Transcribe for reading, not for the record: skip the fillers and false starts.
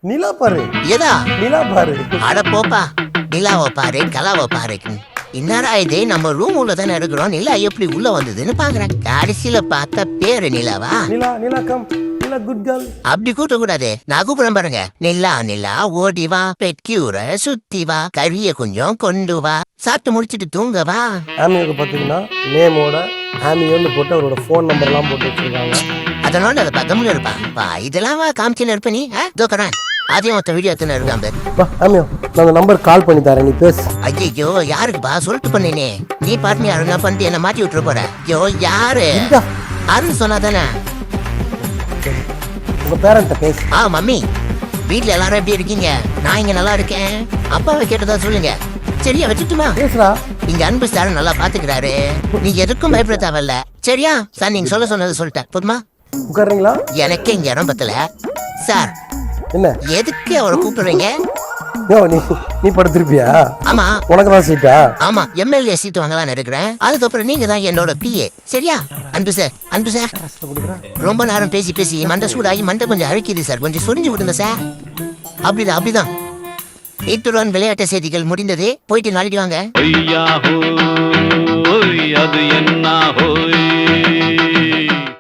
நிலா பாரு. எதா நிலா பாரு. அட போப்பா, நிலாவை பாரு கலாவை பாரு. என்னடா இது, நம்ம ரூம் உள்ள தானே இருக்கிறோம், நிலா எப்படி உள்ள வந்ததுன்னு பாக்குறேன். கடைசியில பார்த்தா பேரு நிலாவா? நிலா நிலா கம் நிலா குட் கேர்ள். அப்படி கூட்ட கூடாது, நான் கூப்பிடுறேன் பாருங்க. நிலா நிலா ஓடி வா, பெட்கியூர சுத்தி வா, கறிய கொஞ்சம் கொண்டு வா, சாப்பிட்டு முடிச்சிட்டு தூங்க வா. ஆமியோக்கு பார்த்தீங்கன்னா நேமோட ஆமியோன்னு போட்டு அவரோட ஃபோன் நம்பர்லாம் போட்டு வச்சிருக்காங்க. அதனால அதை பக்கம்னு இருப்பா இதெல்லாம் காமிச்சுன்னு இருப்ப நீ தோக்கறேன். அதையும் ஒருத்த வீடியோ எத்தனை இருக்காங்க. ஆமியோ, நான் அந்த நம்பர் கால் பண்ணி தரேன், நீ பேசு. ஐயோ யாருக்குப்பா சொல்லிட்டு பண்ணினே, நீ பாட்டு யாருன்னா பண்ணிட்டு என்ன மாட்டி விட்டுற போற. ஐயோ யாரு அருண் சொன்னா தானே. உங்க பேரண்ட்ட பேசு. மம்மி, வீட்டுல எல்லாரும் எப்படி இருக்கீங்க? நான் இங்க நல்லா இருக்கேன். அப்பாவை கேட்டதா சொல்லுங்க. சரியா வச்சுட்டுமா? பேசுறா. இங்க அன்பு சார் நல்லா பாத்துக்கிறாரு, நீங்க எதுக்கும் பயப்பட தேவையில்ல. சரியா சார்? நீங்க சொன்னது சொல்லிட்டேன் போதுமா? உட்காருங்களா? எனக்கு இங்க இடம் பத்தல சார். என்ன எதுக்கு அவரை கூப்பிடுறீங்க? நீ படுத்திருப்பியா? ஆமா. உனக்கு தான் சீட்டா? ஆமா, எம்எல்ஏ சீட்டு வாங்கலாம் இருக்கிறேன். அதுக்கப்புறம் நீங்க தான் என்னோட பிஏ. சரியா அன்பு சார்? அன்பு சார், ரொம்ப நேரம் பேசி பேசி மண்டை சூடாகி மண்டை கொஞ்சம் அழுக்கிது சார், கொஞ்சம் சொரிஞ்சு விடுங்க சார். அப்படிதான். இத்துடன் விளையாட்டு செய்திகள் முடிந்தது. போயிட்டு நாளைக்கு வாங்க.